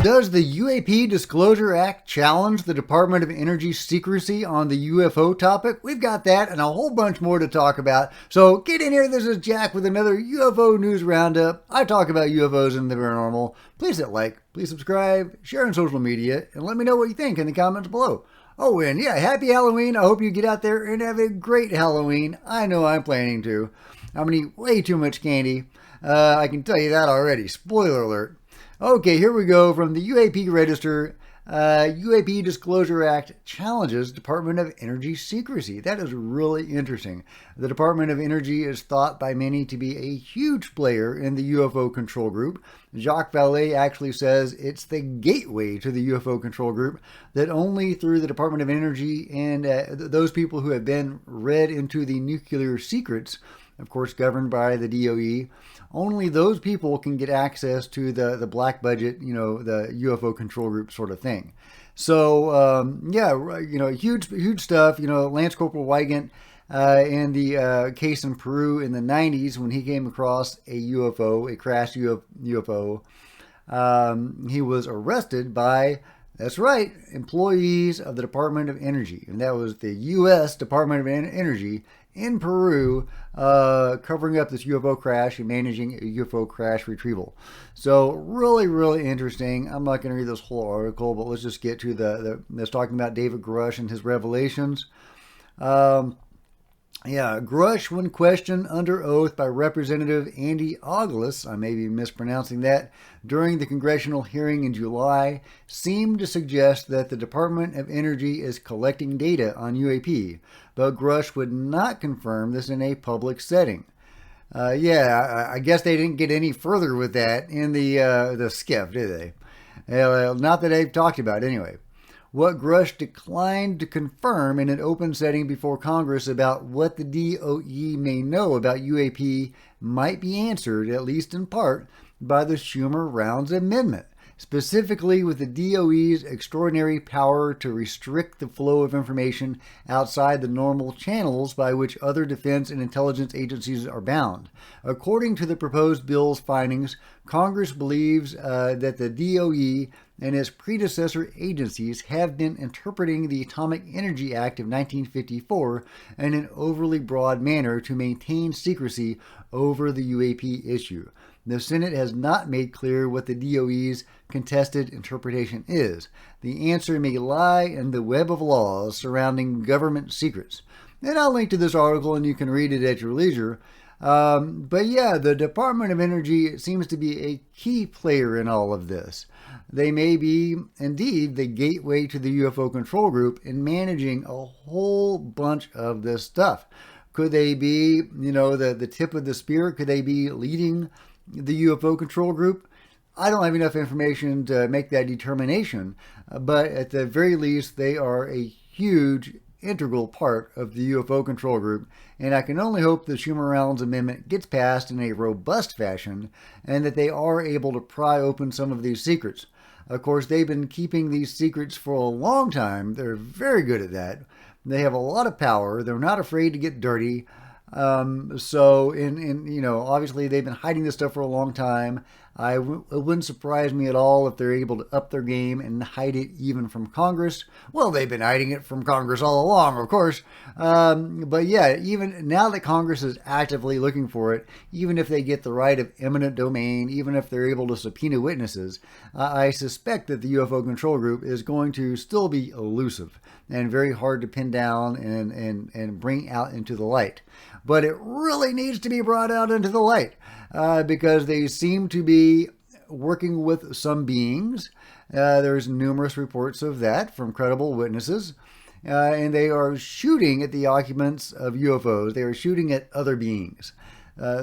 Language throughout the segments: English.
Does the U.A.P. Disclosure Act challenge the Department of Energy's secrecy on the UFO topic? We've got that and a whole bunch more to talk about. So get in here. This is Jack with another UFO News Roundup. I talk about UFOs and the paranormal. Please hit like, please subscribe, share on social media, and let me know what you think in the comments below. Oh, and yeah, happy Halloween. I hope you get out there and have a great Halloween. I know I'm planning to. I'm going to eat way too much candy. I can tell you that already. Spoiler alert. Okay, here we go from the UAP Register. UAP Disclosure Act challenges Department of Energy secrecy. That is really interesting. The Department of Energy is thought by many to be a huge player in the UFO control group. Jacques Vallée actually says it's the gateway to the UFO control group, that only through the Department of Energy and those people who have been read into the nuclear secrets, of course governed by the DOE, only those people can get access to the black budget, the UFO control group sort of thing. So, huge stuff. Lance Corporal Weigand in the case in Peru in the 90s when he came across a UFO, a crashed UFO, he was arrested by, that's right, employees of the Department of Energy. And that was the U.S. Department of Energy in Peru, covering up this UFO crash and managing a UFO crash retrieval. So really, really interesting. I'm not going to read this whole article, but let's just get to let's talking about David Grush and his revelations. Grush, when questioned under oath by Representative Andy Ogles, I may be mispronouncing that, during the congressional hearing in July, seemed to suggest that the Department of Energy is collecting data on UAP, but Grush would not confirm this in a public setting. I guess they didn't get any further with that in the SCIF, did they? Not that they've talked about anyway. What Grush declined to confirm in an open setting before Congress about what the DOE may know about UAP might be answered, at least in part, by the Schumer-Rounds Amendment, specifically with the DOE's extraordinary power to restrict the flow of information outside the normal channels by which other defense and intelligence agencies are bound. According to the proposed bill's findings, Congress believes that the DOE and its predecessor agencies have been interpreting the Atomic Energy Act of 1954 in an overly broad manner to maintain secrecy over the UAP issue. The Senate has not made clear what the DOE's contested interpretation is. The answer may lie in the web of laws surrounding government secrets. And I'll link to this article and you can read it at your leisure. The Department of Energy seems to be a key player in all of this. They may be, indeed, the gateway to the UFO control group in managing a whole bunch of this stuff. Could they be, the tip of the spear? Could they be leading the UFO control group? I don't have enough information to make that determination, but at the very least, they are a huge integral part of the UFO control group, and I can only hope the Schumer-Rounds Amendment gets passed in a robust fashion and that they are able to pry open some of these secrets. Of course, they've been keeping these secrets for a long time. They're very good at that. They have a lot of power. They're not afraid to get dirty. Obviously they've been hiding this stuff for a long time. It wouldn't surprise me at all if they're able to up their game and hide it even from Congress. Well, they've been hiding it from Congress all along, of course. Even now that Congress is actively looking for it, even if they get the right of eminent domain, even if they're able to subpoena witnesses, I suspect that the UFO control group is going to still be elusive and very hard to pin down and bring out into the light. But it really needs to be brought out into the light because they seem to be working with some beings. There's numerous reports of that from credible witnesses. And they are shooting at the occupants of UFOs. They are shooting at other beings.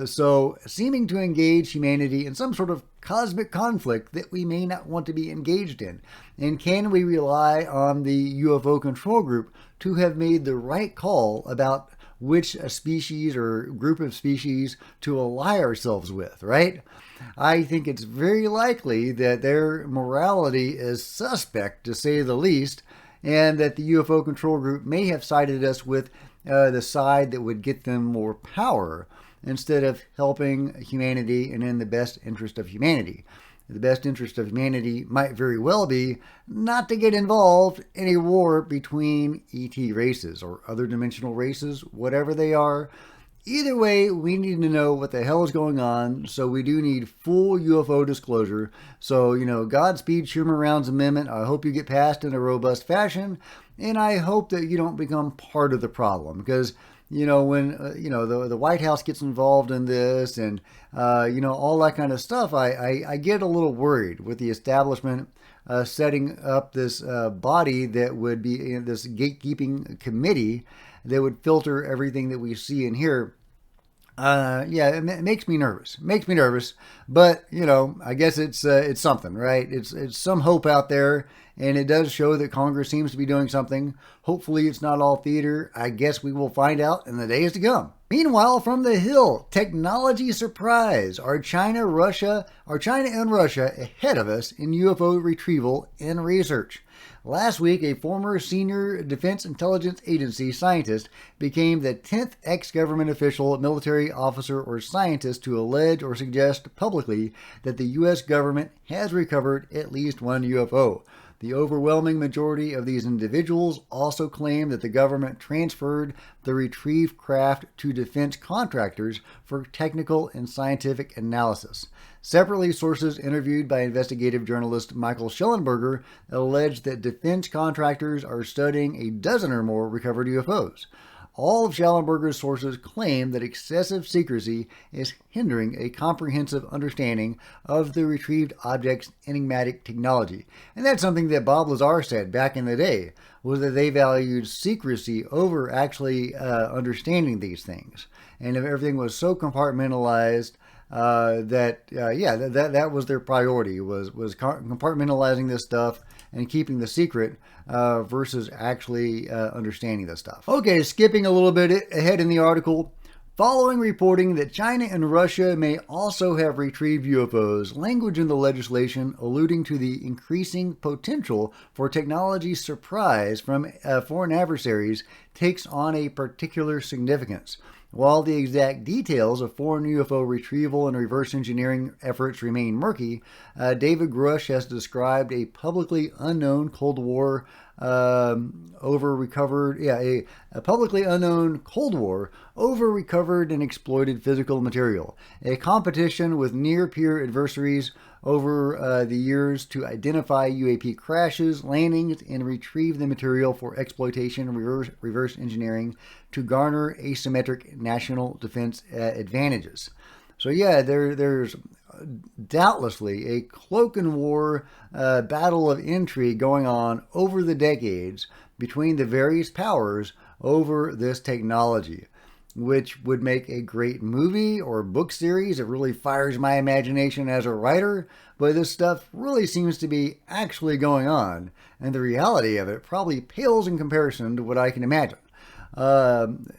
So seeming to engage humanity in some sort of cosmic conflict that we may not want to be engaged in. And can we rely on the UFO control group to have made the right call about which species or group of species to ally ourselves with, right? I think it's very likely that their morality is suspect, to say the least, and that the UFO control group may have sided us with the side that would get them more power instead of helping humanity and in the best interest of humanity. the best interest of humanity might very well be not to get involved in a war between ET races or other dimensional races, whatever they are. Either way, we need to know what the hell is going on, so we do need full UFO disclosure. So, Godspeed Schumer Round's amendment. I hope you get passed in a robust fashion, and I hope that you don't become part of the problem, because when the White House gets involved in this and all that kind of stuff, I get a little worried with the establishment setting up this body that would be in this gatekeeping committee that would filter everything that we see and hear. It makes me nervous. But I guess it's something, right? It's some hope out there, and it does show that Congress seems to be doing something. Hopefully, it's not all theater. I guess we will find out in the days to come. Meanwhile, from the Hill, technology surprise. Are China and Russia ahead of us in UFO retrieval and research? Last week, a former senior Defense Intelligence Agency scientist became the 10th ex-government official, military officer, or scientist to allege or suggest publicly that the U.S. government has recovered at least one UFO. The overwhelming majority of these individuals also claim that the government transferred the retrieved craft to defense contractors for technical and scientific analysis. Separately, sources interviewed by investigative journalist Michael Schellenberger alleged that defense contractors are studying a dozen or more recovered UFOs. All of Schellenberger's sources claim that excessive secrecy is hindering a comprehensive understanding of the retrieved object's enigmatic technology. And that's something that Bob Lazar said back in the day, was that they valued secrecy over actually understanding these things. And if everything was so compartmentalized, that was their priority, was compartmentalizing this stuff and keeping the secret versus actually understanding this stuff. Okay, skipping a little bit ahead in the article. Following reporting that China and Russia may also have retrieved UFOs, language in the legislation alluding to the increasing potential for technology surprise from foreign adversaries takes on a particular significance. While the exact details of foreign UFO retrieval and reverse engineering efforts remain murky, David Grush has described a publicly unknown Cold War a publicly unknown Cold War over recovered and exploited physical material, a competition with near-peer adversaries over the years to identify U.A.P. crashes, landings, and retrieve the material for exploitation and reverse engineering to garner asymmetric national defense advantages. So there's doubtlessly a cloak and war battle of intrigue going on over the decades between the various powers over this technology, which would make a great movie or book series. It really fires my imagination as a writer, but this stuff really seems to be actually going on, and the reality of it probably pales in comparison to what I can imagine. According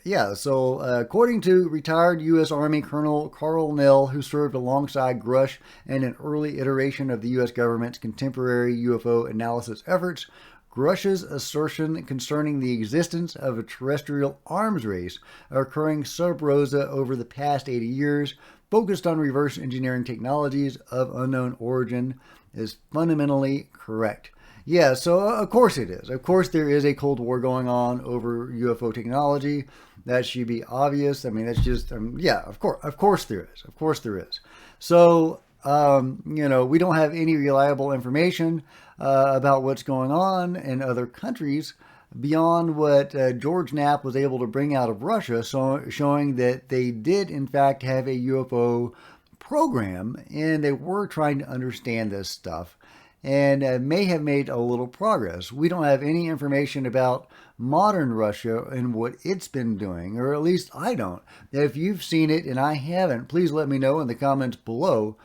to retired U.S. Army Colonel Carl Nell, who served alongside Grush in an early iteration of the U.S. government's contemporary UFO analysis efforts, Grush's assertion concerning the existence of a terrestrial arms race occurring sub rosa over the past 80 years, focused on reverse engineering technologies of unknown origin, is fundamentally correct. Yeah, so of course it is. Of course there is a Cold War going on over UFO technology. That should be obvious. I mean, that's just, of course there is. Of course there is. So, we don't have any reliable information about what's going on in other countries beyond what George Knapp was able to bring out of Russia, showing that they did, in fact, have a UFO program, and they were trying to understand this stuff, and may have made a little progress. We don't have any information about modern Russia and what it's been doing, or at least I don't. If you've seen it and I haven't, please let me know in the comments below.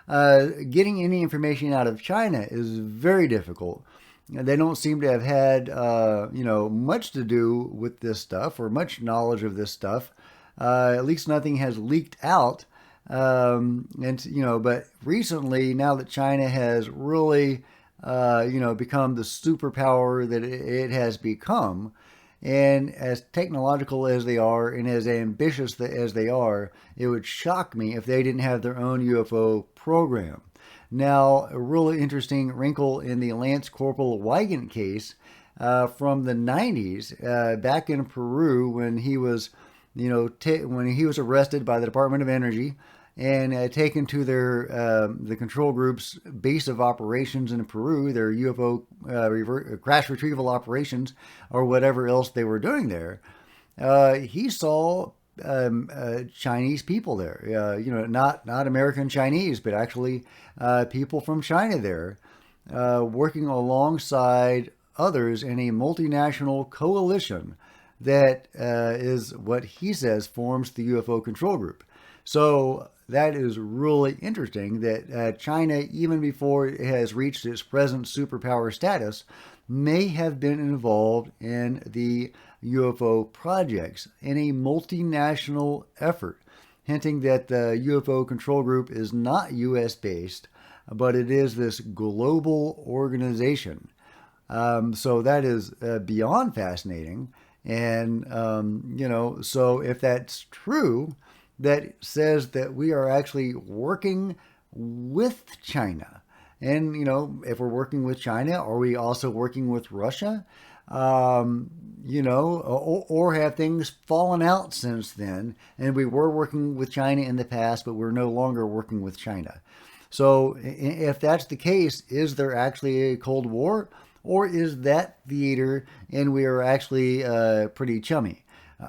Getting any information out of China is very difficult. They don't seem to have had, much to do with this stuff or much knowledge of this stuff. At least nothing has leaked out. But recently, now that China has really, become the superpower that it has become, and as technological as they are and as ambitious as they are, it would shock me if they didn't have their own UFO program. Now, a really interesting wrinkle in the Lance Corporal Weigand case from the 90s, back in Peru when he was, when he was arrested by the Department of Energy and taken to the control group's base of operations in Peru, their UFO crash retrieval operations, or whatever else they were doing there. He saw Chinese people there, not American Chinese, but actually people from China there, working alongside others in a multinational coalition that is what he says forms the UFO control group. So that is really interesting that China, even before it has reached its present superpower status, may have been involved in the UFO projects in a multinational effort, hinting that the UFO control group is not U.S. based, but it is this global organization. So that is beyond fascinating. And, so if that's true, that says that we are actually working with China. And, if we're working with China, are we also working with Russia? Or have things fallen out since then? And we were working with China in the past, but we're no longer working with China. So if that's the case, is there actually a Cold War? Or is that theater and we are actually pretty chummy?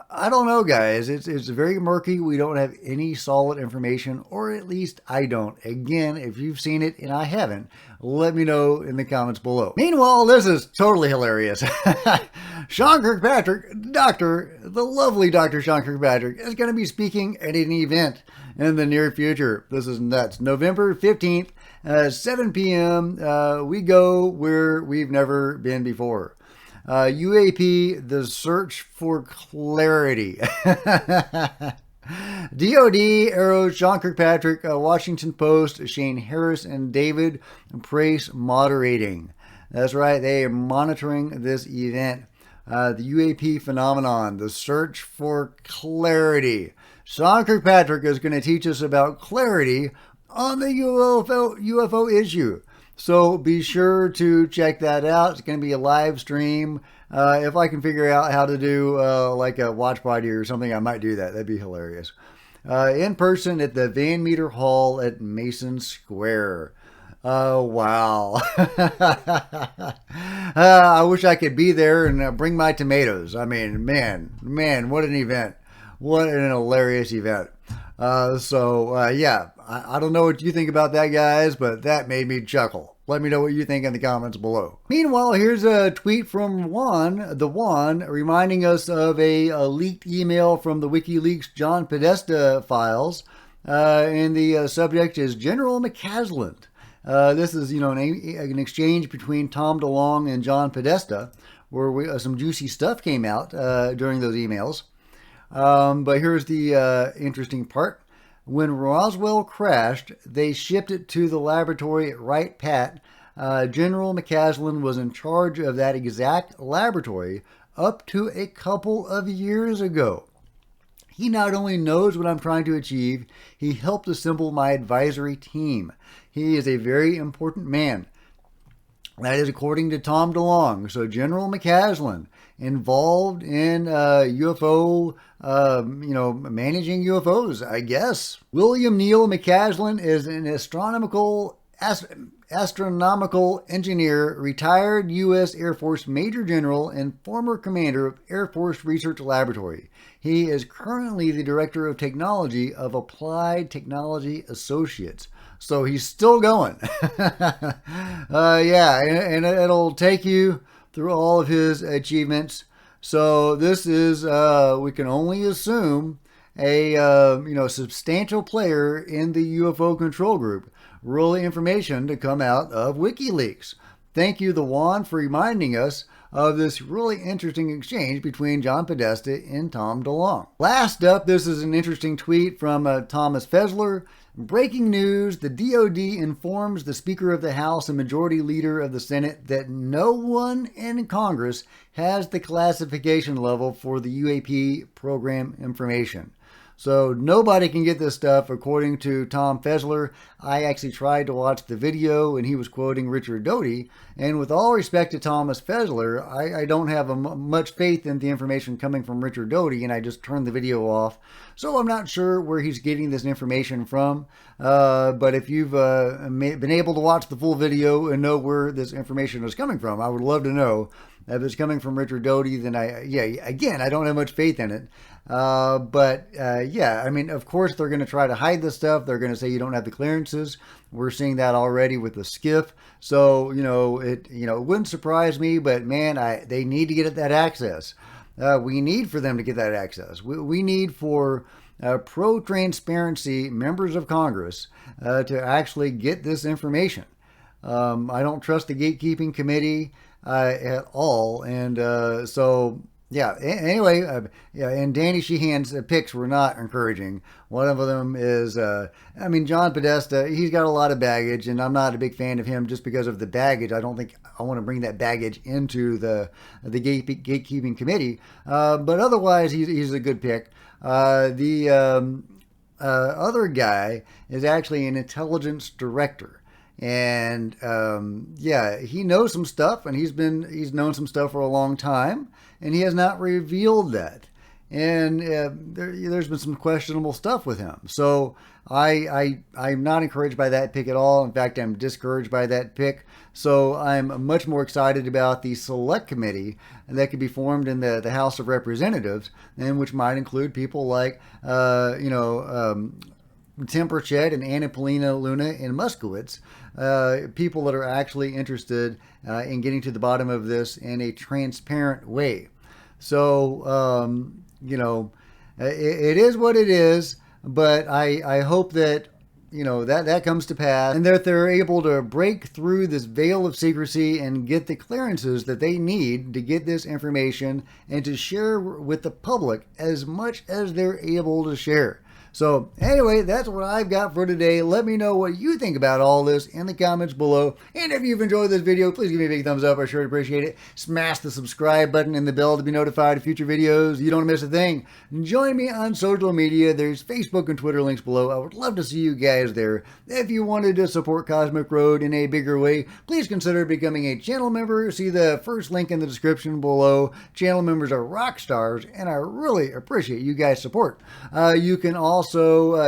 I don't know, guys. It's very murky. We don't have any solid information, or at least I don't. Again, if you've seen it and I haven't, let me know in the comments below. Meanwhile, this is totally hilarious. Sean Kirkpatrick, the lovely Dr. Sean Kirkpatrick, is going to be speaking at an event in the near future. This is nuts. November 15th, 7 p.m. We go where we've never been before. U.A.P, the search for clarity. DOD arrows Sean Kirkpatrick, Washington Post, Shane Harris, and David Price moderating. That's right, they are monitoring this event. The U.A.P phenomenon, the search for clarity. Sean Kirkpatrick is going to teach us about clarity on the UFO issue. So be sure to check that out. It's going to be a live stream. If I can figure out how to do like a watch party or something, I might do that. That'd be hilarious. In person at the Van Meter Hall at Mason Square. Oh, wow. I wish I could be there and bring my tomatoes. I mean, man, what an event. What an hilarious event. Yeah, I don't know what you think about that, guys, but that made me chuckle. Let me know what you think in the comments below. Meanwhile, here's a tweet from Juan, reminding us of a leaked email from the WikiLeaks John Podesta files. And the subject is General McCaslin. This is, an exchange between Tom DeLonge and John Podesta, where some juicy stuff came out during those emails. But here's the interesting part. When Roswell crashed, they shipped it to the laboratory at Wright-Patt. General McCaslin was in charge of that exact laboratory up to a couple of years ago. He not only knows what I'm trying to achieve, he helped assemble my advisory team. He is a very important man. That is according to Tom DeLonge. So General McCaslin, involved in UFO, managing UFOs, I guess. William Neal McCaslin is an astronomical engineer, retired U.S. Air Force Major General, and former commander of Air Force Research Laboratory. He is currently the Director of Technology of Applied Technology Associates. So he's still going. And it'll take you through all of his achievements. So this is, we can only assume, a substantial player in the UFO control group. Really information to come out of WikiLeaks. Thank you, the Juan, for reminding us of this really interesting exchange between John Podesta and Tom DeLonge. Last up, this is an interesting tweet from Thomas Fessler. Breaking news, the DOD informs the Speaker of the House and Majority Leader of the Senate that no one in Congress has the classification level for the UAP program information. So nobody can get this stuff, according to Tom Fessler. I actually tried to watch the video, and he was quoting Richard Doty. And with all respect to Thomas Fessler, I don't have much faith in the information coming from Richard Doty, and I just turned the video off. So I'm not sure where he's getting this information from. But if you've been able to watch the full video and know where this information is coming from, I would love to know. If it's coming from Richard Doty, then again, I don't have much faith in it. Yeah, I mean, of course, they're going to try to hide this stuff. They're going to say you don't have the clearances. We're seeing that already with the skiff. So, it wouldn't surprise me, but man, they need to get that access. We need for them to get that access. We need for pro-transparency members of Congress to actually get this information. I don't trust the gatekeeping committee at all. And so, yeah, anyway, and Danny Sheehan's picks were not encouraging. One of them is, John Podesta, he's got a lot of baggage, and I'm not a big fan of him just because of the baggage. I don't think I want to bring that baggage into the gatekeeping committee. But otherwise, he's a good pick. The other guy is actually an intelligence director. And he knows some stuff, and he's known some stuff for a long time, and he has not revealed that. And there's been some questionable stuff with him. So I'm not encouraged by that pick at all. In fact, I'm discouraged by that pick. So I'm much more excited about the select committee that could be formed in the House of Representatives, and which might include people like Tim Burchett and Anna Paulina Luna and Muskowitz, people that are actually interested in getting to the bottom of this in a transparent way. So, it is what it is, but I hope that, that comes to pass, and that they're able to break through this veil of secrecy and get the clearances that they need to get this information and to share with the public as much as they're able to share. So anyway, that's what I've got for today. Let me know what you think about all this in the comments below. And if you've enjoyed this video, please give me a big thumbs up. I sure appreciate it. Smash the subscribe button and the bell to be notified of future videos. You don't miss a thing. Join me on social media. There's Facebook and Twitter links below. I would love to see you guys there. If you wanted to support Cosmic Road in a bigger way, please consider becoming a channel member. See the first link in the description below. Channel members are rock stars, and I really appreciate you guys' support. You can also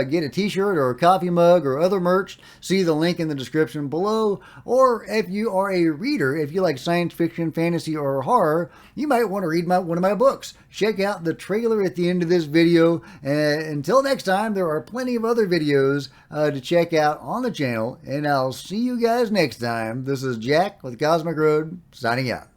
get a t-shirt or a coffee mug or other merch. See the link in the description below. Or if you are a reader, if you like science fiction, fantasy, or horror, you might want to read one of my books. Check out the trailer at the end of this video. Until next time, there are plenty of other videos to check out on the channel, and I'll see you guys next time. This is Jack with Cosmic Road, signing out.